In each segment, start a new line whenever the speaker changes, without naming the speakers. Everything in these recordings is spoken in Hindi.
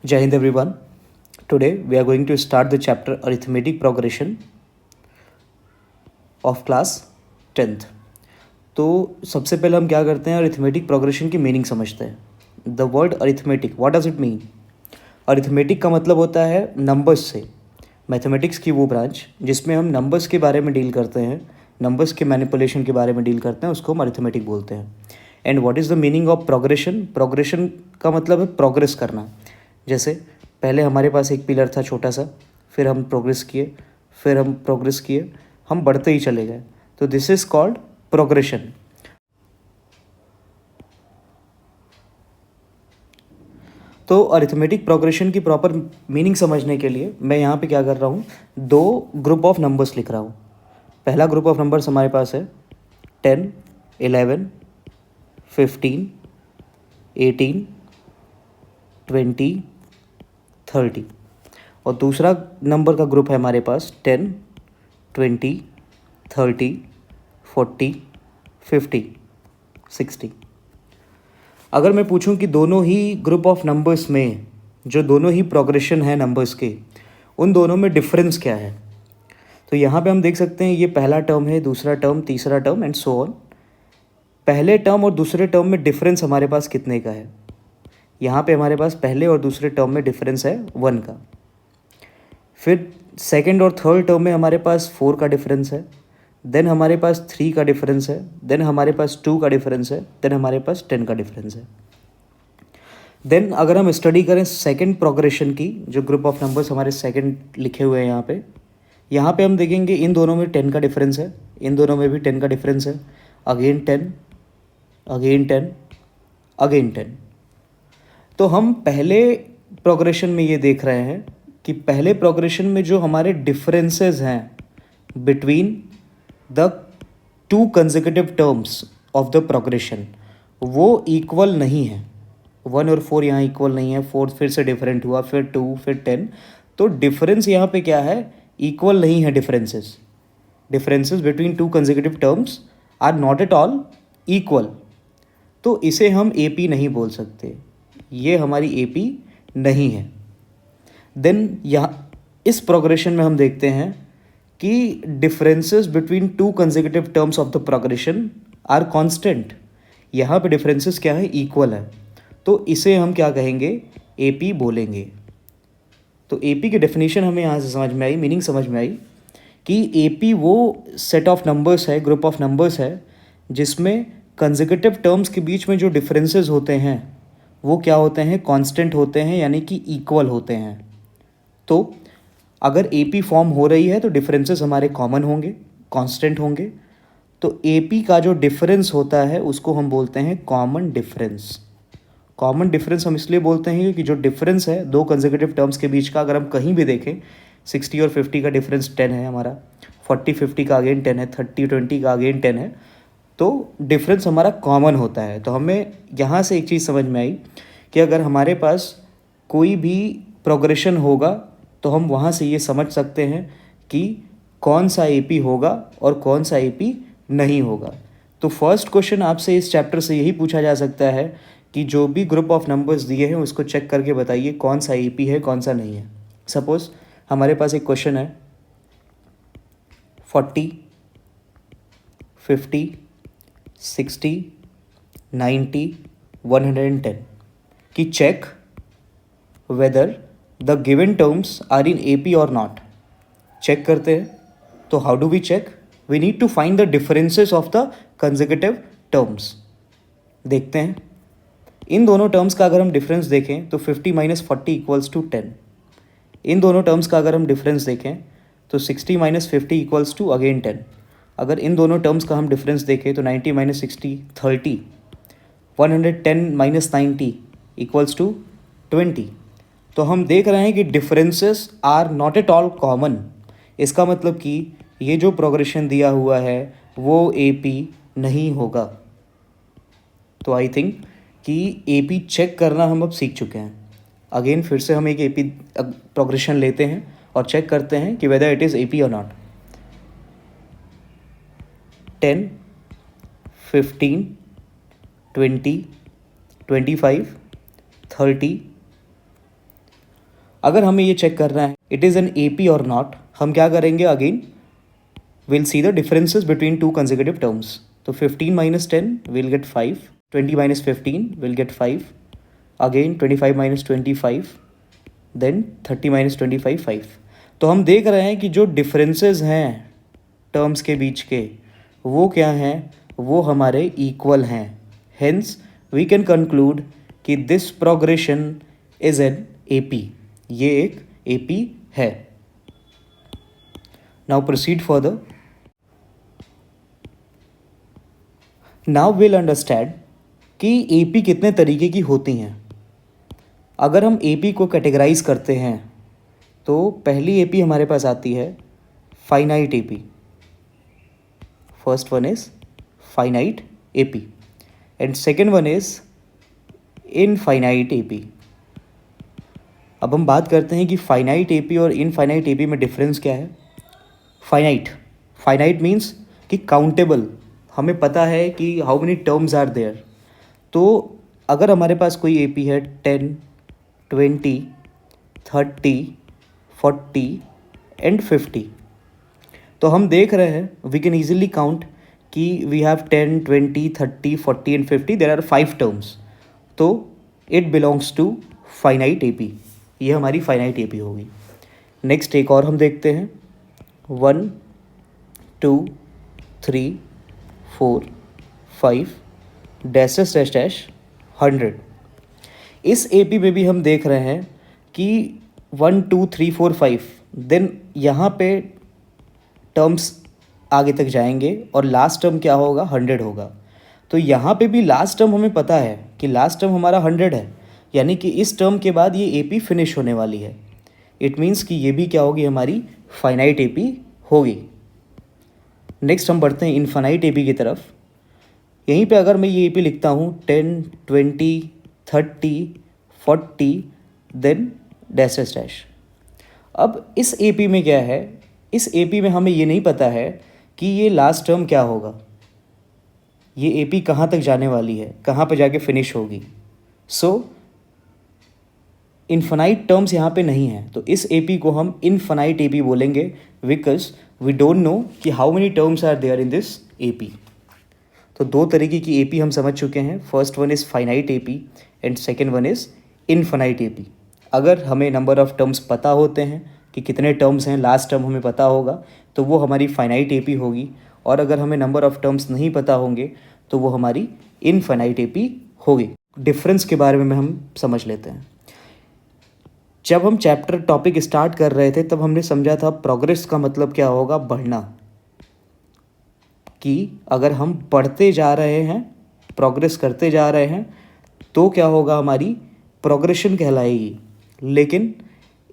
Jai Hind everyone. Today we are going to start the chapter Arithmetic Progression of class 10th. तो सबसे पहले हम क्या करते हैं, अरिथमेटिक प्रोग्रेशन की मीनिंग समझते हैं. The word arithmetic, what does it mean? Arithmetic का मतलब होता है नंबर्स से. मैथमेटिक्स की वो ब्रांच जिसमें हम नंबर्स के बारे में डील करते हैं, नंबर्स के मैनिपुलेशन के बारे में डील करते हैं, उसको हम अरिथमेटिक बोलते हैं. And what is the meaning of progression? Progression का मतलब है प्रोग्रेस करना. जैसे पहले हमारे पास एक पिलर था छोटा सा, फिर हम प्रोग्रेस किए, फिर हम प्रोग्रेस किए, हम बढ़ते ही चले गए. तो दिस इज़ कॉल्ड प्रोग्रेशन. तो अरिथमेटिक प्रोग्रेशन की प्रॉपर मीनिंग समझने के लिए मैं यहाँ पे क्या कर रहा हूँ, दो ग्रुप ऑफ नंबर्स लिख रहा हूँ. पहला ग्रुप ऑफ नंबर्स हमारे पास है 10, 11, 15, 18, 20, 30. और दूसरा नंबर का ग्रुप है हमारे पास 10, 20, 30, 40, 50, 60. अगर मैं पूछूं कि दोनों ही ग्रुप ऑफ नंबर्स में जो दोनों ही प्रोग्रेशन है नंबर्स के, उन दोनों में डिफरेंस क्या है, तो यहाँ पे हम देख सकते हैं ये पहला टर्म है, दूसरा टर्म, तीसरा टर्म एंड सो ऑन. पहले टर्म और दूसरे टर्म में डिफरेंस हमारे पास कितने का है? यहाँ पे हमारे पास पहले और दूसरे टर्म में डिफरेंस है 1 का. फिर सेकंड और थर्ड टर्म में हमारे पास 4 का डिफरेंस है. देन हमारे पास 3 का डिफरेंस है. देन हमारे पास 2 का डिफरेंस है. देन हमारे पास 10 का डिफरेंस है. देन अगर हम स्टडी करें सेकंड प्रोग्रेशन की, जो ग्रुप ऑफ नंबर्स हमारे सेकंड लिखे हुए हैं यहाँ पे हम देखेंगे इन दोनों में 10 का डिफरेंस है, इन दोनों में भी 10 का डिफरेंस है. Again 10, again 10, again 10. तो हम पहले प्रोग्रेशन में ये देख रहे हैं कि पहले प्रोग्रेशन में जो हमारे डिफरेंसेस हैं between the two consecutive terms of the progression, वो इक्वल नहीं है. 1 और 4 यहाँ इक्वल नहीं है, 4 फिर से डिफरेंट हुआ, फिर 2, फिर 10. तो डिफरेंस यहाँ पे क्या है, इक्वल नहीं है. Differences between two consecutive terms are not at all equal. तो इसे हम AP नहीं बोल सकते, ये हमारी AP नहीं है. देन यहाँ इस प्रोग्रेशन में हम देखते हैं कि differences between two consecutive terms of the progression are constant. यहाँ पे डिफरेंसेस क्या है, इक्वल है. तो इसे हम क्या कहेंगे, AP बोलेंगे. तो AP की डेफिनेशन हमें यहाँ से समझ में आई, मीनिंग समझ में आई कि AP वो सेट ऑफ नंबर्स है, ग्रुप ऑफ नंबर्स है, जिसमें कंसेक्यूटिव टर्म्स के बीच में जो डिफरेंसेस होते हैं वो क्या होते हैं, कांस्टेंट होते हैं, यानी कि इक्वल होते हैं. तो अगर AP फॉर्म हो रही है तो डिफरेंसेस हमारे कॉमन होंगे, कांस्टेंट होंगे. तो AP का जो डिफरेंस होता है उसको हम बोलते हैं कॉमन डिफरेंस. कॉमन डिफरेंस हम इसलिए बोलते हैं कि जो डिफरेंस है दो कंसेक्यूटिव टर्म्स के बीच का, अगर हम कहीं भी देखें 60 और 50 का डिफरेंस 10 है हमारा, 40-50 का अगेन 10 है, 30-20 का अगेन 10 है. तो डिफरेंस हमारा कॉमन होता है. तो हमें यहाँ से एक चीज़ समझ में आई कि अगर हमारे पास कोई भी प्रोग्रेशन होगा तो हम वहाँ से ये समझ सकते हैं कि कौन सा AP होगा और कौन सा AP नहीं होगा. तो फर्स्ट क्वेश्चन आपसे इस चैप्टर से यही पूछा जा सकता है कि जो भी ग्रुप ऑफ नंबर्स दिए हैं उसको चेक करके बताइए कौन सा AP है, कौन सा नहीं है. सपोज हमारे पास एक क्वेश्चन है 40, 50, 60, 90, 110 कि check whether the given terms are in AP और नॉट. चेक करते हैं. तो how do we check? We need to find the differences of the consecutive terms. देखते हैं इन दोनों टर्म्स का अगर हम डिफरेंस देखें तो 50 माइनस 40 इक्वल्स टू 10. इन दोनों टर्म्स का अगर हम डिफरेंस देखें तो 60 माइनस 50 इक्वल्स टू अगेन 10. अगर इन दोनों टर्म्स का हम डिफरेंस देखें तो 90 माइनस 60 30, 110 माइनस 90 इक्वल्स टू 20. तो हम देख रहे हैं कि differences are not at all common. इसका मतलब कि ये जो प्रोग्रेशन दिया हुआ है वो AP नहीं होगा. तो आई थिंक कि AP चेक करना हम अब सीख चुके हैं. अगेन फिर से हम एक AP प्रोग्रेशन लेते हैं और चेक करते हैं कि वेदर इट इज़ AP और नॉट. 10, 15, 20, 25, 30, अगर हमें ये चेक करना है इट इज़ एन AP और नॉट, हम क्या करेंगे, again we'll see the differences between two consecutive terms. So 15 minus 10 we'll get 5, 20 minus 15 we'll get 5, again 25 minus 25, then 30 minus 25 5. तो हम देख रहे हैं कि जो डिफरेंसेस हैं टर्म्स के बीच के वो क्या हैं, वो हमारे इक्वल हैं. हेंस वी कैन कंक्लूड कि this progression is an AP. ये एक AP है. Now proceed further. Now will understand कि AP कितने तरीके की होती हैं. अगर हम AP को कैटेगराइज करते हैं तो पहली AP हमारे पास आती है finite AP. First one is finite AP and second one is infinite AP. अब हम बात करते हैं कि फाइनाइट AP और इनफाइनाइट AP में डिफरेंस क्या है. फाइनाइट मीन्स कि काउंटेबल, हमें पता है कि how many terms are there. तो अगर हमारे पास कोई AP है 10, 20, 30, 40 एंड 50, तो हम देख रहे हैं वी कैन ईजिली काउंट कि we have 10, 20, 30, 40 and 50. There are 5 terms. तो it belongs to finite AP. ये हमारी फाइनाइट AP होगी. नेक्स्ट एक और हम देखते हैं 1, 2, 3, 4, 5 डैश डैश डैश 100. इस AP में भी हम देख रहे हैं कि 1, 2, 3, 4, 5 देन यहाँ पे टर्म्स आगे तक जाएंगे और लास्ट टर्म क्या होगा, 100 होगा. तो यहाँ पे भी लास्ट टर्म हमें पता है कि लास्ट टर्म हमारा 100 है, यानी कि इस टर्म के बाद ये AP फिनिश होने वाली है. इट मीन्स कि ये भी क्या होगी, हमारी फाइनाइट AP होगी. नेक्स्ट हम बढ़ते हैं इनफाइनाइट AP की तरफ. यहीं पे अगर मैं ये AP लिखता हूँ 10, 20, 30, 40 देन डैश डैश डैश. अब इस AP में क्या है, इस AP में हमें ये नहीं पता है कि ये लास्ट टर्म क्या होगा, ये AP कहाँ तक जाने वाली है, कहाँ पे जाके फिनिश होगी. सो इनफाइनाइट टर्म्स यहाँ पे नहीं हैं, तो इस AP को हम इनफाइनाइट AP बोलेंगे बिकॉज वी डोंट नो कि how many terms are there in this AP. तो दो तरीके की AP हम समझ चुके हैं. First one is finite AP and second one is infinite AP. अगर हमें नंबर ऑफ़ टर्म्स पता होते हैं कि कितने टर्म्स हैं, लास्ट टर्म हमें पता होगा, तो वो हमारी फाइनाइट AP होगी. और अगर हमें नंबर ऑफ़ टर्म्स नहीं पता होंगे तो वो हमारी इनफाइनाइट AP होगी. डिफरेंस के बारे में हम समझ लेते हैं. जब हम चैप्टर टॉपिक स्टार्ट कर रहे थे तब हमने समझा था प्रोग्रेस का मतलब क्या होगा, बढ़ना. कि अगर हम बढ़ते जा रहे हैं, प्रोग्रेस करते जा रहे हैं, तो क्या होगा, हमारी प्रोग्रेशन कहलाएगी. लेकिन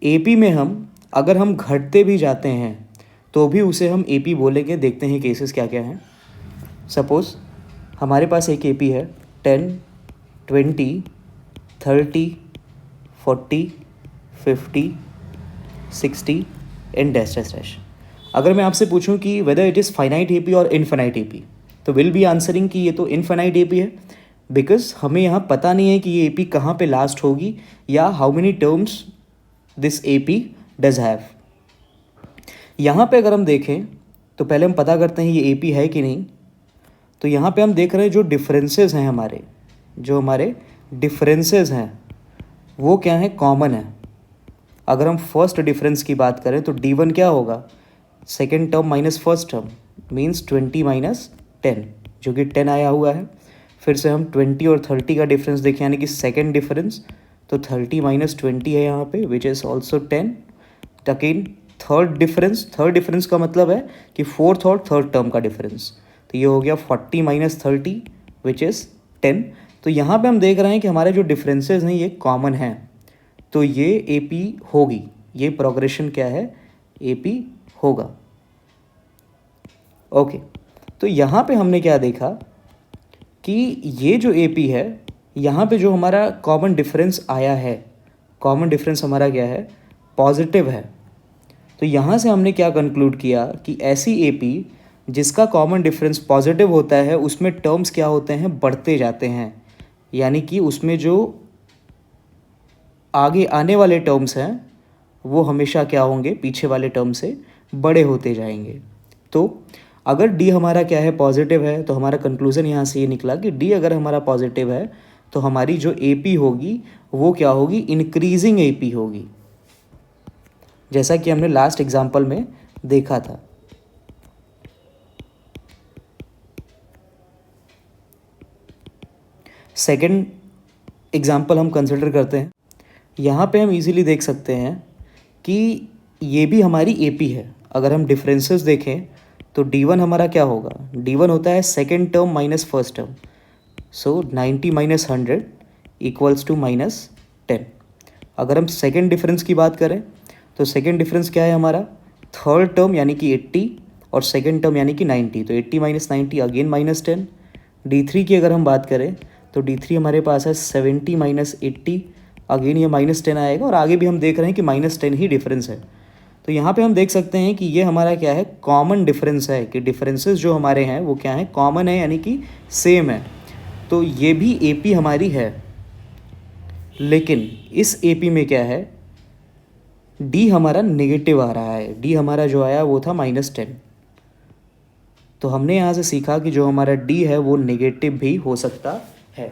AP में अगर हम घटते भी जाते हैं तो भी उसे हम AP बोलेंगे. देखते हैं केसेस क्या क्या हैं. सपोज़ हमारे पास एक AP है 10, 20, 30, 40, 50, 60 एंड डैश डैश डैश. अगर मैं आपसे पूछूं कि whether it is finite AP और इनफाइनाइट AP, तो विल बी आंसरिंग कि ये तो इनफाइनाइट AP है, बिकॉज हमें यहाँ पता नहीं है कि ये AP कहाँ पे लास्ट होगी या how many terms this AP does have. यहाँ पे अगर हम देखें तो पहले हम पता करते हैं ये AP है कि नहीं. तो यहाँ पे हम देख रहे हैं जो डिफरेंसेस हैं हमारे, जो हमारे डिफरेंसेस हैं वो क्या है, कॉमन है. अगर हम फर्स्ट डिफरेंस की बात करें तो D1 क्या होगा, second term minus first term means 20 minus 10, जो कि 10 आया हुआ है. फिर से हम 20 और 30 का डिफरेंस देखें, यानी कि सेकेंड डिफरेंस, तो 30 माइनस 20 है यहाँ पे which is also 10. Again third difference का मतलब है कि फोर्थ और थर्ड टर्म का डिफरेंस, तो ये हो गया 40 माइनस 30 विच इज़ 10. तो यहाँ पे हम देख रहे हैं कि हमारे जो डिफरेंसेस हैं ये कॉमन हैं, तो ये AP होगी. ये प्रोग्रेशन क्या है, AP होगा. ओके. तो यहाँ पे हमने क्या देखा कि ये जो AP है, यहाँ पे जो हमारा कॉमन डिफरेंस आया है, कॉमन डिफरेंस हमारा क्या है, पॉजिटिव है. तो यहाँ से हमने क्या कंक्लूड किया कि ऐसी AP जिसका कॉमन डिफरेंस पॉजिटिव होता है उसमें टर्म्स क्या होते हैं, बढ़ते जाते हैं. यानी कि उसमें जो आगे आने वाले टर्म्स हैं वो हमेशा क्या होंगे, पीछे वाले टर्म से बड़े होते जाएंगे। तो अगर डी हमारा क्या है, पॉजिटिव है, तो हमारा कंक्लूज़न यहाँ से ये निकला कि डी अगर हमारा पॉजिटिव है तो हमारी जो ए पी होगी वो क्या होगी, इंक्रीजिंग ए पी होगी, जैसा कि हमने लास्ट एग्जाम्पल में देखा था। सेकेंड एग्जाम्पल हम कंसिडर करते हैं। यहाँ पे हम इजीली देख सकते हैं कि ये भी हमारी ए पी है। अगर हम डिफरेंसेस देखें तो D1 हमारा क्या होगा, D1 होता है second term minus first term, so 90 minus 100 equals to -10। अगर हम सेकेंड डिफरेंस की बात करें तो सेकेंड डिफरेंस क्या है हमारा, थर्ड टर्म यानी कि 80 और सेकेंड टर्म यानी कि 90, तो 80 माइनस 90 अगेन -10। D3 की अगर हम बात करें तो D3 हमारे पास है 70 माइनस 80, अगेन ये -10 आएगा, और आगे भी हम देख रहे हैं कि -10 ही डिफरेंस है। तो यहाँ पे हम देख सकते हैं कि ये हमारा क्या है, कॉमन डिफरेंस है, कि डिफरेंसेस जो हमारे हैं वो क्या है, कॉमन है, यानी कि सेम है। तो ये भी ए पी हमारी है, लेकिन इस ए पी में क्या है, डी हमारा नेगेटिव आ रहा है। डी हमारा जो आया वो था -10। तो हमने यहाँ से सीखा कि जो हमारा डी है वो नेगेटिव भी हो सकता है।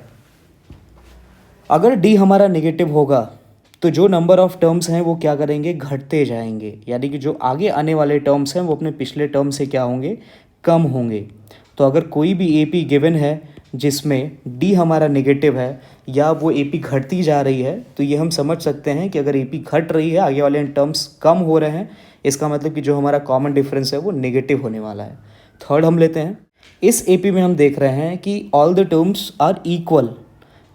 अगर डी हमारा नेगेटिव होगा तो जो नंबर ऑफ टर्म्स हैं वो क्या करेंगे, घटते जाएंगे, यानी कि जो आगे आने वाले टर्म्स हैं वो अपने पिछले टर्म से क्या होंगे, कम होंगे। तो अगर कोई भी ए पी गिवन है जिसमें डी हमारा नेगेटिव है या वो ए पी घटती जा रही है, तो ये हम समझ सकते हैं कि अगर ए पी घट रही है, आगे वाले टर्म्स कम हो रहे हैं, इसका मतलब कि जो हमारा कॉमन डिफरेंस है वो नेगेटिव होने वाला है। थर्ड हम लेते हैं, इस ए पी में हम देख रहे हैं कि all the terms are equal.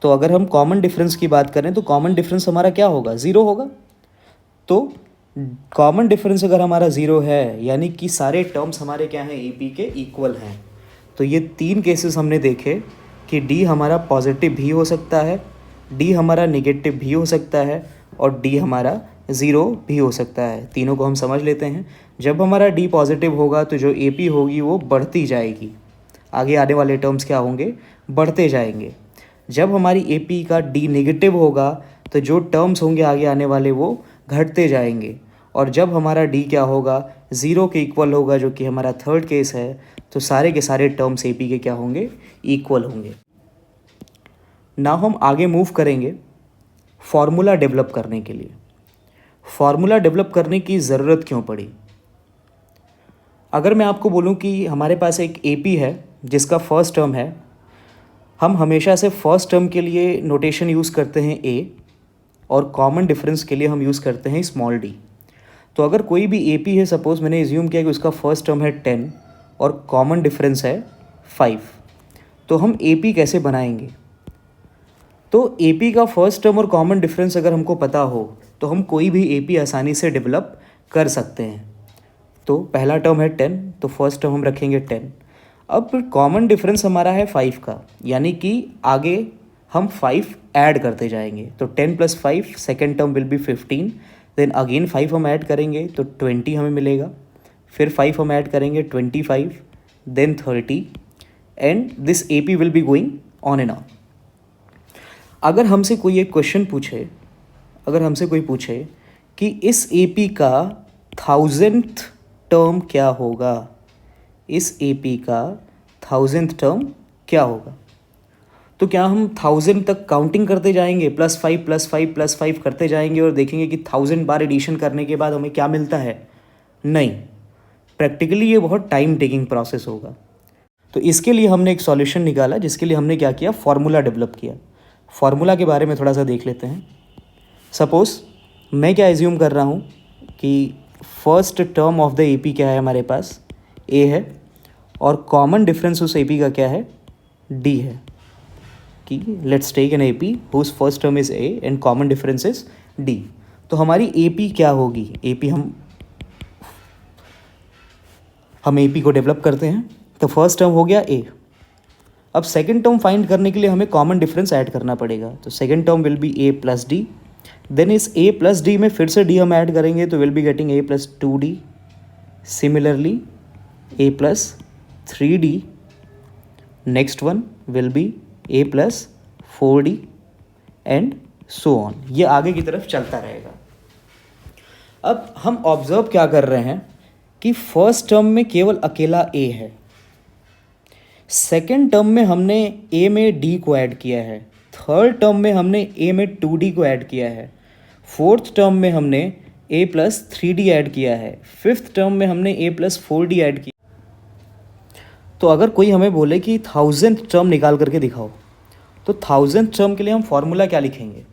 तो अगर हम कॉमन डिफरेंस की बात करें तो कॉमन डिफरेंस हमारा क्या होगा, ज़ीरो होगा। तो कॉमन डिफरेंस अगर हमारा ज़ीरो है, यानी कि सारे टर्म्स हमारे क्या हैं, ए पी के इक्वल हैं। तो ये तीन केसेस हमने देखे कि डी हमारा पॉजिटिव भी हो सकता है, डी हमारा नेगेटिव भी हो सकता है, और डी हमारा ज़ीरो भी हो सकता है। तीनों को हम समझ लेते हैं। जब हमारा डी पॉजिटिव होगा तो जो ए पी होगी वो बढ़ती जाएगी, आगे आने वाले टर्म्स क्या होंगे, बढ़ते जाएंगे। जब हमारी ए पी का डी नेगेटिव होगा तो जो टर्म्स होंगे आगे आने वाले वो घटते जाएंगे, और जब हमारा डी क्या होगा, ज़ीरो के इक्वल होगा, जो कि हमारा थर्ड केस है, तो सारे के सारे टर्म्स ए पी के क्या होंगे, इक्वल होंगे। नाउ हम आगे मूव करेंगे फार्मूला डेवलप करने के लिए। फार्मूला डेवलप करने की ज़रूरत क्यों पड़ी? अगर मैं आपको बोलूं कि हमारे पास एक ए पी है जिसका फर्स्ट टर्म है, हम हमेशा से फर्स्ट टर्म के लिए नोटेशन यूज़ करते हैं ए, और कॉमन डिफरेंस के लिए हम यूज़ करते हैं स्मॉल डी। तो अगर कोई भी ए पी है, सपोज़ मैंने एज्यूम किया कि उसका फर्स्ट टर्म है 10 और कॉमन डिफरेंस है 5, तो हम ए पी कैसे बनाएंगे? तो ए पी का फर्स्ट टर्म और कॉमन डिफरेंस अगर हमको पता हो तो हम कोई भी ए पी आसानी से डेवलप कर सकते हैं। तो पहला टर्म है 10, तो फर्स्ट टर्म हम रखेंगे 10। अब कॉमन डिफरेंस हमारा है 5 का, यानी कि आगे हम 5 ऐड करते जाएंगे। तो 10 + 5 second term will be 15, then again 5 हम ऐड करेंगे तो 20 हमें मिलेगा, फिर 5 हम ऐड करेंगे 25, then 30, and this A P will be going on and on. अगर हमसे कोई एक क्वेश्चन पूछे, अगर हमसे कोई पूछे कि इस ए पी का 1000th टर्म क्या होगा, इस ए पी का 1000th टर्म क्या होगा, तो क्या हम 1000 तक काउंटिंग करते जाएंगे, +5 +5 +5 करते जाएंगे और देखेंगे कि 1000 बार एडिशन करने के बाद हमें क्या मिलता है? नहीं, प्रैक्टिकली ये बहुत टाइम टेकिंग प्रोसेस होगा। तो इसके लिए हमने एक सॉल्यूशन निकाला, जिसके लिए हमने क्या किया, फार्मूला डेवलप किया। फार्मूला के बारे में थोड़ा सा देख लेते हैं। सपोज़ मैं क्या एज्यूम कर रहा हूँ कि first term of the A P क्या है, हमारे पास ए है, और कॉमन डिफरेंस उस ए पी का क्या है, डी है। कि let's take an A P whose first term is A and common difference is D. तो हमारी ए पी क्या होगी, ए पी हम ए पी को डेवलप करते हैं। तो फर्स्ट टर्म हो गया ए। अब सेकेंड टर्म फाइंड करने के लिए हमें कॉमन डिफरेंस ऐड करना पड़ेगा। तो second term will be A plus D, then इस ए प्लस डी में फिर से डी हम ऐड करेंगे तो will be getting a plus 2d, similarly A plus 3d, next one will be A plus 4d and so on. ये आगे की तरफ चलता रहेगा। अब हम ऑब्जर्व क्या कर रहे हैं कि फर्स्ट टर्म में केवल अकेला ए है, सेकेंड टर्म में हमने ए में डी को ऐड किया है, थर्ड टर्म में हमने ए में 2d को ऐड किया है, फोर्थ टर्म में हमने a प्लस 3d ऐड किया है, फिफ्थ टर्म में हमने a प्लस 4d ऐड किया। तो अगर कोई हमें बोले कि 1000th टर्म निकाल करके दिखाओ, तो 1000th टर्म के लिए हम फॉर्मूला क्या लिखेंगे?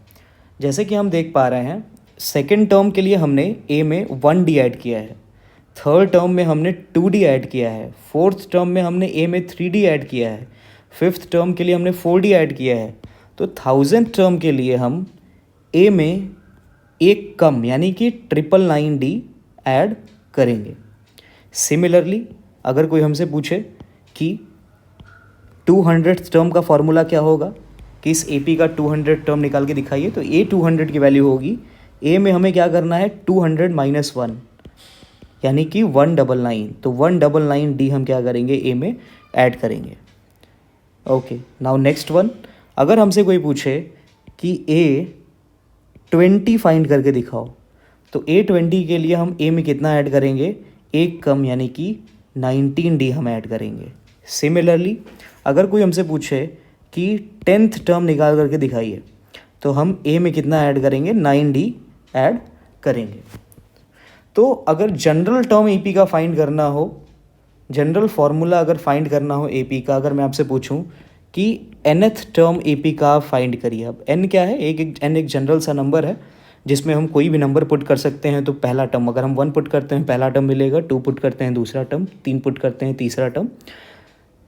जैसे कि हम देख पा रहे हैं, सेकेंड टर्म के लिए हमने a में 1d ऐड किया है, थर्ड टर्म में हमने 2d ऐड किया है, फोर्थ टर्म में हमने a में 3d ऐड किया है, फिफ्थ टर्म के लिए हमने 4d ऐड किया है। तो 1000th टर्म के लिए हम a में एक कम यानी कि 999d ऐड करेंगे। सिमिलरली अगर कोई हमसे पूछे कि 200th टर्म का फॉर्मूला क्या होगा, कि इस AP का 200 टर्म निकाल के दिखाइए, तो a 200 की वैल्यू होगी, a में हमें क्या करना है 200 माइनस 1 यानी कि 199, तो 199d हम क्या करेंगे a में ऐड करेंगे। ओके, नाउ नेक्स्ट वन, अगर हमसे कोई पूछे कि a 20 फाइंड करके दिखाओ, तो a 20 के लिए हम a में कितना ऐड करेंगे, एक कम यानी कि 19d हम ऐड करेंगे। सिमिलरली अगर कोई हमसे पूछे कि 10th टर्म निकाल करके दिखाइए, तो हम a में कितना ऐड करेंगे, 9d ऐड करेंगे। तो अगर जनरल टर्म AP का फाइंड करना हो, जनरल फार्मूला अगर फाइंड करना हो AP का, अगर मैं आपसे पूछूं कि nth टर्म AP का फाइंड करिए। अब n क्या है, n एक जनरल सा नंबर है जिसमें हम कोई भी नंबर पुट कर सकते हैं। तो पहला टर्म अगर हम 1 पुट करते हैं पहला टर्म मिलेगा, 2 पुट करते हैं दूसरा टर्म, 3 पुट करते हैं तीसरा टर्म।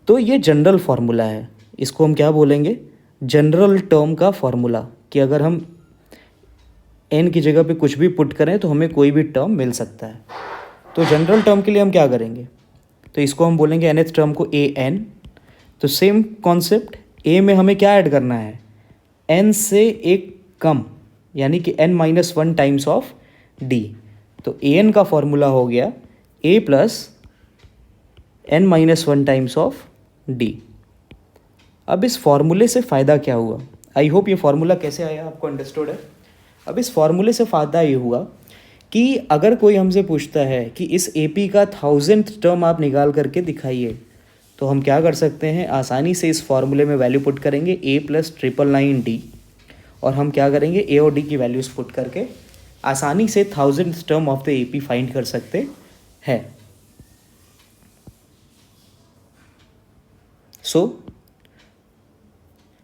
तो ये जनरल फार्मूला है, इसको हम क्या बोलेंगे, जनरल टर्म का फार्मूला, कि अगर हम n की जगह पे कुछ भी पुट करें तो हमें कोई भी टर्म मिल सकता है। तो जनरल टर्म के लिए हम क्या करेंगे, तो इसको हम बोलेंगे nth टर्म को an। तो सेम कॉन्सेप्ट, a में हमें क्या ऐड करना है, n से एक कम यानी कि n minus 1 times of d। तो an का फॉर्मूला हो गया a plus n minus 1 times of d। अब इस फॉर्मूले से फ़ायदा क्या हुआ, आई होप ये फार्मूला कैसे आया आपको अंडरस्टूड है। अब इस फॉर्मूले से फ़ायदा ये हुआ कि अगर कोई हमसे पूछता है कि इस AP का 1000th टर्म आप निकाल करके दिखाइए, तो हम क्या कर सकते हैं, आसानी से इस फॉर्मूले में वैल्यू पुट करेंगे a प्लस 999d, और हम क्या करेंगे a और d की वैल्यूज़ पुट करके आसानी से 1000th term of the AP find कर सकते हैं। सो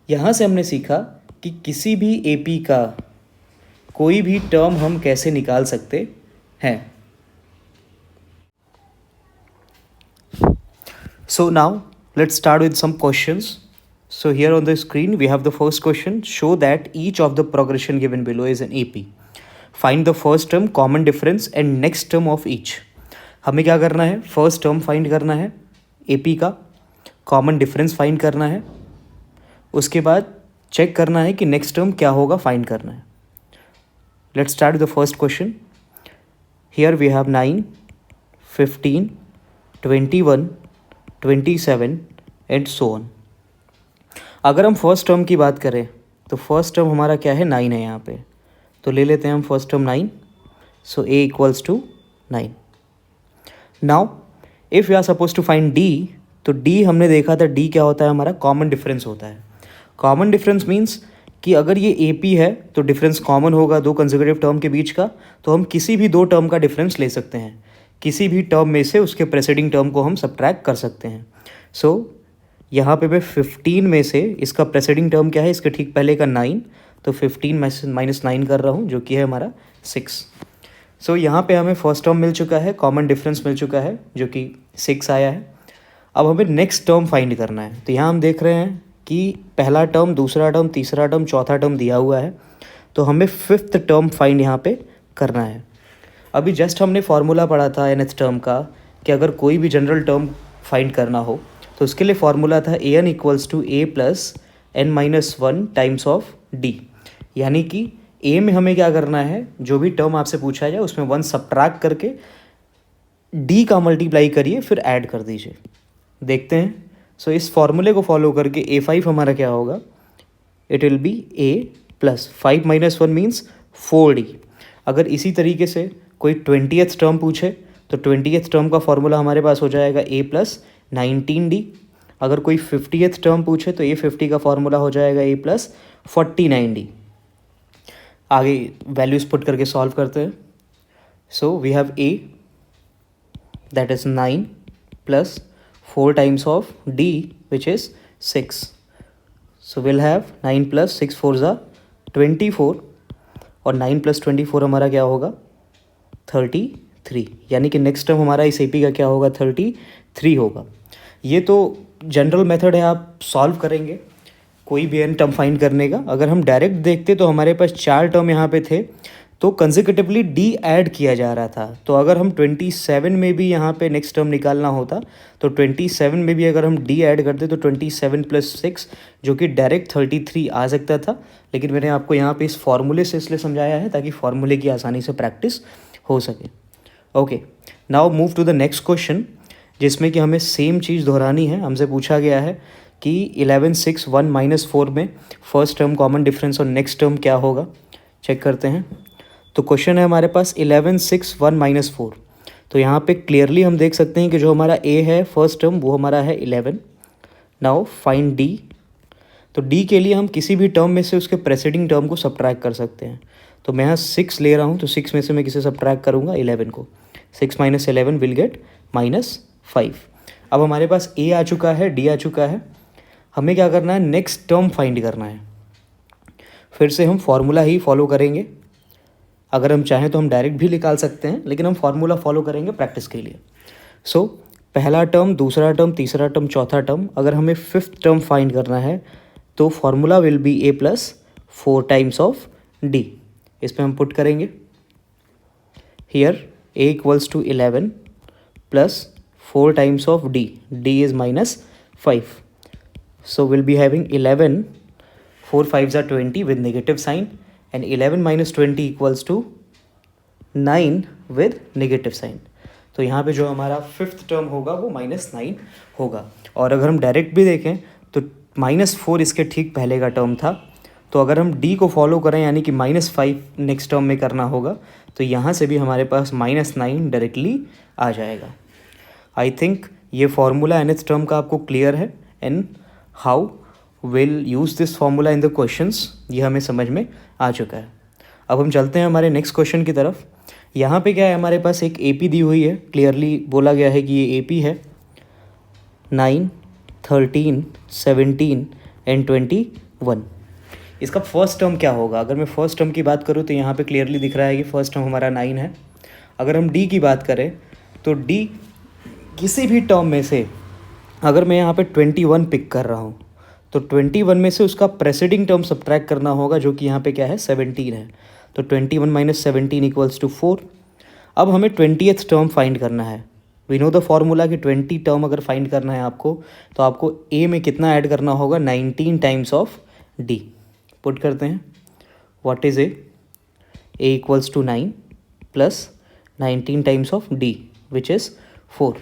यहाँ से हमने सीखा कि किसी भी AP का कोई भी टर्म हम कैसे निकाल सकते हैं। So now let's start with some questions. So here on the screen we have the first question. Show that each of the progression given below is an AP. Find the first term, common difference and next term of each. हमें क्या करना है, फर्स्ट टर्म फाइंड करना है AP का, कॉमन डिफरेंस फाइंड करना है, उसके बाद चेक करना है कि नेक्स्ट टर्म क्या होगा, फाइंड करना है। Let's start with the first question. Here we have 9, 15, 21, 27 and so on. अगर हम फर्स्ट टर्म की बात करें तो फर्स्ट टर्म हमारा क्या है, 9 है यहाँ पे, तो ले लेते हैं हम first term 9। So a equals to 9। Now if you are suppose to find d, तो d हमने देखा था, d क्या होता है हमारा, कॉमन डिफरेंस होता है। कॉमन डिफरेंस मीन्स कि अगर ये AP है तो डिफरेंस कॉमन होगा दो कंसेक्यूटिव टर्म के बीच का, तो हम किसी भी दो टर्म का डिफरेंस ले सकते हैं, किसी भी टर्म में से उसके प्रेसीडिंग टर्म को हम सब्ट्रैक्ट कर सकते हैं। सो यहाँ पे मैं 15 में से इसका प्रेसीडिंग टर्म क्या है, इसके ठीक पहले का 9, तो 15 माइनस 9 कर रहा हूँ जो कि है हमारा 6। सो यहाँ पे हमें फर्स्ट टर्म मिल चुका है, कॉमन डिफरेंस मिल चुका है जो कि 6 आया है। अब हमें नेक्स्ट टर्म फाइंड करना है। तो यहाँ हम देख रहे हैं कि पहला टर्म, दूसरा टर्म, तीसरा टर्म, चौथा टर्म दिया हुआ है, तो हमें फिफ्थ टर्म फाइंड यहाँ पे करना है। अभी जस्ट हमने फार्मूला पढ़ा था nth टर्म का कि अगर कोई भी जनरल टर्म फाइंड करना हो तो उसके लिए फार्मूला था an equals to a plus n minus 1 times of d। यानी कि a में हमें क्या करना है, जो भी टर्म आपसे पूछा जाए उसमें 1 सब्ट्रैक्ट करके d का मल्टीप्लाई करिए, फिर ऐड कर दीजिए। देखते हैं। सो इस फॉर्मूले को फॉलो करके a5 हमारा क्या होगा, it will be a plus 5 minus 1 means 4d। अगर इसी तरीके से कोई 20th टर्म पूछे तो 20th टर्म का फॉर्मूला हमारे पास हो जाएगा a प्लस 19d। अगर कोई 50th टर्म पूछे तो a50 का फॉर्मूला हो जाएगा a प्लस 49d। आगे वैल्यूज पुट करके सॉल्व करते हैं। So we have a that is 9 plus 4 times of d which is 6। So will have 9 plus 6 4 ज़ा 24 और 9 प्लस 24 हमारा क्या होगा 33। यानी कि नेक्स्ट टर्म हमारा इस AP का क्या होगा 33 होगा। ये तो जनरल मेथड है, आप सॉल्व करेंगे कोई भी n टर्म फाइंड करने का। अगर हम डायरेक्ट देखते तो हमारे पास 4 टर्म यहाँ पे थे तो कंसेक्यूटिवली d ऐड किया जा रहा था। तो अगर हम 27 में भी यहाँ पे नेक्स्ट टर्म निकालना होता तो 27 में भी अगर हम d ऐड करते तो 27 प्लस 6 जो कि डायरेक्ट 33 आ सकता था। लेकिन मैंने आपको यहाँ पे इस फॉर्मूले से इसलिए समझाया है ताकि फॉर्मूले की आसानी से प्रैक्टिस हो सके। Okay, now move to the next question, जिसमें कि हमें सेम चीज़ दोहरानी है। हमसे पूछा गया है कि 11 6 1 माइनस 4 में फर्स्ट टर्म कॉमन डिफरेंस और नेक्स्ट टर्म क्या होगा, चेक करते हैं। तो क्वेश्चन है हमारे पास 11 6 1 माइनस 4। तो यहाँ पे क्लियरली हम देख सकते हैं कि जो हमारा a है फर्स्ट टर्म वो हमारा है 11। Now find d। तो d के लिए हम किसी भी टर्म में से उसके प्रेसिडिंग टर्म को सब्ट्रैक्ट कर सकते हैं। तो मैं यहाँ 6 ले रहा हूँ तो 6 में से मैं किसे सब्ट्रैक्ट करूँगा 11 को। 6 माइनस 11 विल गेट -5। अब हमारे पास a आ चुका है, d आ चुका है, हमें क्या करना है नेक्स्ट टर्म फाइंड करना है। फिर से हम फॉर्मूला ही फॉलो करेंगे। अगर हम चाहें तो हम डायरेक्ट भी निकाल सकते हैं, लेकिन हम फार्मूला फॉलो करेंगे प्रैक्टिस के लिए। सो पहला टर्म, दूसरा टर्म, तीसरा टर्म, चौथा टर्म, अगर हमें फिफ्थ टर्म फाइंड करना है तो formula will be a plus 4 times of d। इस पर हम पुट करेंगे here a equals to 11 plus 4 times of d, d is -5। So will be having 11 4 5 are 20 with negative sign and 11 minus 20 equals to 9 with negative sign। तो यहाँ पे जो हमारा फिफ्थ टर्म होगा वो -9 होगा। और अगर हम डायरेक्ट भी देखें तो -4 इसके ठीक पहले का टर्म था। तो अगर हम d को फॉलो करें यानी कि -5 नेक्स्ट टर्म में करना होगा तो यहाँ से भी हमारे पास -9 डायरेक्टली आ जाएगा। आई थिंक ये फॉर्मूला nth टर्म का आपको क्लियर है and how will use this formula in the questions, ये हमें समझ में आ चुका है। अब हम चलते हैं हमारे नेक्स्ट क्वेश्चन की तरफ। यहाँ पे क्या है, हमारे पास एक AP दी हुई है, क्लियरली बोला गया है कि ये AP है 9 13 17 एंड 21। इसका फर्स्ट टर्म क्या होगा? अगर मैं फर्स्ट टर्म की बात करूँ तो यहाँ पे क्लियरली दिख रहा है कि फर्स्ट टर्म हमारा 9 है। अगर हम D की बात करें तो D किसी भी टर्म में से अगर मैं यहाँ पे 21 पिक कर रहा हूँ तो 21 में से उसका प्रेसिडिंग टर्म सब्ट्रैक्ट करना होगा जो कि यहाँ पे क्या है 17 है। तो 21 माइनस 17 इक्वल्स टू 4। अब हमें 20th टर्म फाइंड करना है। वी नो द फॉर्मूला कि 20 टर्म अगर फाइंड करना है आपको तो आपको a में कितना ऐड करना होगा 19 टाइम्स ऑफ d। पुट करते हैं what is a equals to 9 plus 19 times of d which is 4।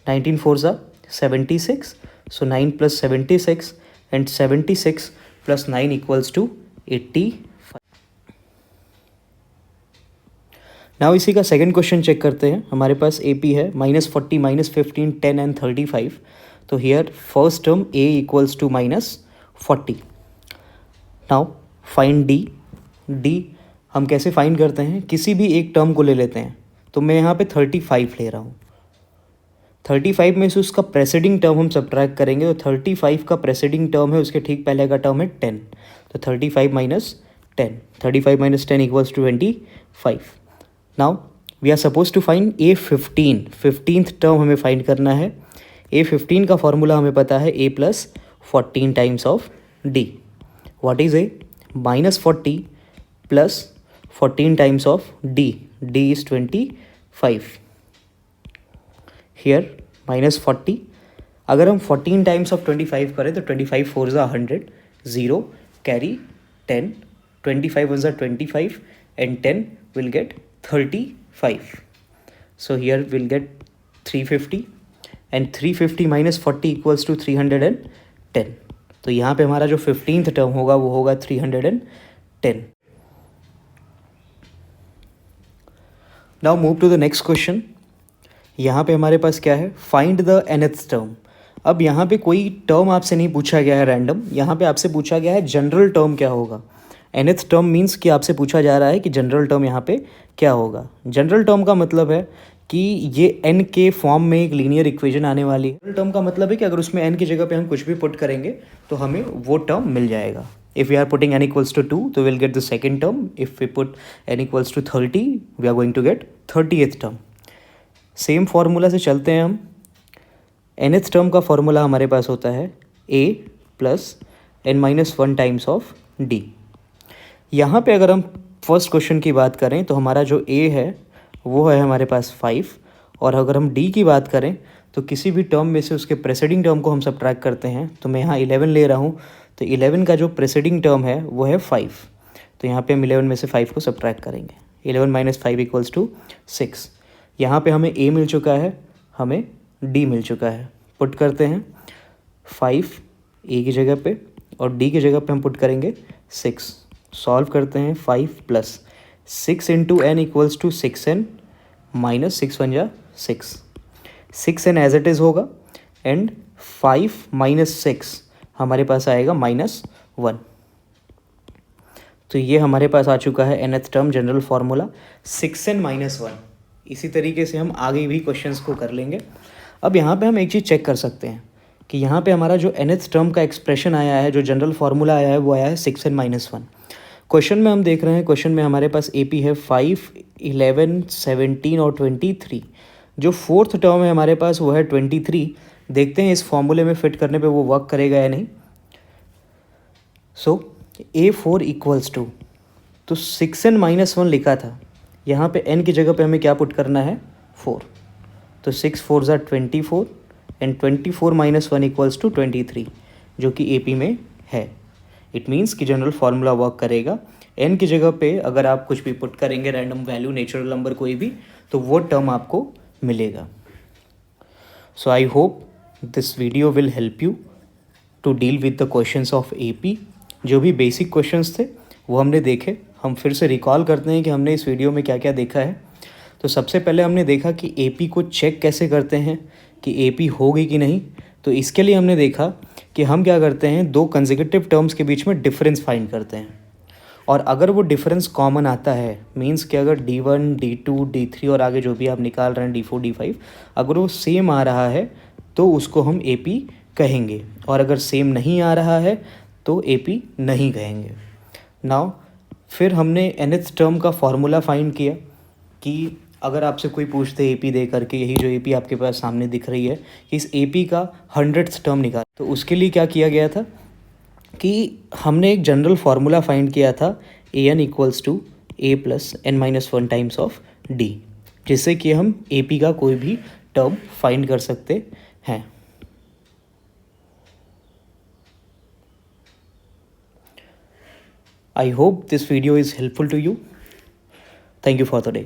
19 4 ज़ा 76। So 9 plus 76 and 76 plus 9 equals to 85। Now इसी का सेकंड क्वेश्चन चेक करते हैं। हमारे पास AP है -40 -15 10 एंड 35। तो here first term a equals to -40। Now find d। d हम कैसे फाइंड करते हैं, किसी भी एक टर्म को ले लेते हैं। तो मैं यहाँ पे 35 ले रहा हूँ। 35 में से उसका प्रेसिडिंग टर्म हम सब्ट्रैक्ट करेंगे तो 35 का प्रेसिडिंग टर्म है, उसके ठीक पहले का टर्म है 10। तो 35 minus 10, 35 minus 10 equals to 25। Now we are suppose to find A15। 15th term हमें फाइंड करना है। A15 का फॉर्मूला हमें पता है a plus 14 times of d। What is a -40 plus 14 times of d, d is 25। Here -40 अगर हम 14 टाइम्स ऑफ 25 करें तो 25 4 ज़ा 100, 0 कैरी 10, 25 1 ज़ा 25 and 10 will get 35। So here will get 350 and 350 minus 40 equals to 310। तो यहाँ पे हमारा जो 15th टर्म होगा वो होगा 310। Now move to the next question. यहाँ पे हमारे पास क्या है, फाइंड द nth टर्म। अब यहाँ पे कोई टर्म आपसे नहीं पूछा गया है रैंडम, यहाँ पे आपसे पूछा गया है जनरल टर्म क्या होगा। nth टर्म मीन्स कि आपसे पूछा जा रहा है कि जनरल टर्म यहाँ पे क्या होगा। जनरल टर्म का मतलब है कि ये n के फॉर्म में एक लीनियर इक्वेशन आने वाली है। जनरल टर्म का मतलब है कि अगर उसमें n की जगह पे हम कुछ भी पुट करेंगे तो हमें वो टर्म मिल जाएगा। If we are putting n equals to 2, तो we'll get the second term. If we put n equals to 30, we are going to get 30th term. Same formula से चलते हैं हम। nth टर्म का फार्मूला हमारे पास होता है a plus n-1 times of d। यहाँ पे अगर हम फर्स्ट क्वेश्चन की बात करें तो हमारा जो a है वो है हमारे पास 5, और अगर हम d की बात करें तो किसी भी टर्म में से उसके प्रेसिडिंग टर्म को हम सब्ट्रैक्ट करते हैं। तो मैं यहाँ 11 ले रहा हूँ, तो 11 का जो प्रेसिडिंग टर्म है वो है 5, तो यहाँ पे हम 11 में से 5 को सब्ट्रैक्ट करेंगे। 11 माइनस 5 इक्वल्स टू 6। यहाँ पे हमें a मिल चुका है, हमें d मिल चुका है। पुट करते हैं 5 a की जगह पे और d की जगह पे हम पुट करेंगे 6। सॉल्व करते हैं 5 plus 6 into n equals to 6n minus 6 1 जा 6। 6n एज इट इज़ होगा एंड 5 माइनस 6 हमारे पास आएगा -1। तो ये हमारे पास आ चुका है nth term general formula 6n-1। इसी तरीके से हम आगे भी क्वेश्चंस को कर लेंगे। अब यहाँ पे हम एक चीज़ चेक कर सकते हैं कि यहाँ पे हमारा जो nth टर्म का एक्सप्रेशन आया है, जो जनरल फार्मूला आया है वो आया है 6n-1। क्वेश्चन में हम देख रहे हैं, क्वेश्चन में हमारे पास AP है 5, 11, 17 और 23। जो फोर्थ टर्म है हमारे पास वो है 23। देखते हैं इस फॉर्मूले में फिट करने पे वो वर्क करेगा या नहीं। सो A4 इक्वल्स टू, तो 6n-1 लिखा था, यहाँ पे n की जगह पे हमें क्या पुट करना है 4, तो 6 4 ज़ा 24 एंड 24 - 1 इक्वल्स टू 23, जो कि AP में है। इट मीन्स कि जनरल फार्मूला वर्क करेगा। n की जगह पे अगर आप कुछ भी पुट करेंगे रैंडम वैल्यू, नेचुरल नंबर कोई भी, तो वो टर्म आपको मिलेगा। So I hope this video will help you to deal with the questions of AP। जो भी बेसिक क्वेश्चंस थे वो हमने देखे। हम फिर से रिकॉल करते हैं कि हमने इस वीडियो में क्या क्या देखा है। तो सबसे पहले हमने देखा कि AP को चेक कैसे करते हैं कि AP होगी कि नहीं। तो इसके लिए हमने देखा कि हम क्या करते हैं, दो कंसेक्यूटिव टर्म्स के बीच में डिफरेंस फाइंड करते हैं, और अगर वो डिफरेंस कॉमन आता है, मींस कि अगर D1 D2 D3 और आगे जो भी आप निकाल रहे हैं D4 D5, अगर वो सेम आ रहा है तो उसको हम AP कहेंगे, और अगर सेम नहीं आ रहा है तो AP नहीं कहेंगे। नाउ फिर हमने nth टर्म का फॉर्मूला फाइंड किया कि अगर आपसे कोई पूछते AP दे करके, यही जो AP आपके पास सामने दिख रही है, कि इस AP का 100th टर्म निकाल, तो उसके लिए क्या किया गया था कि हमने एक जनरल फार्मूला फाइंड किया था an equals to a plus n-1 times of d, जिससे कि हम AP का कोई भी टर्म फाइंड कर सकते हैं। I hope this video is helpful to you. Thank you for the day.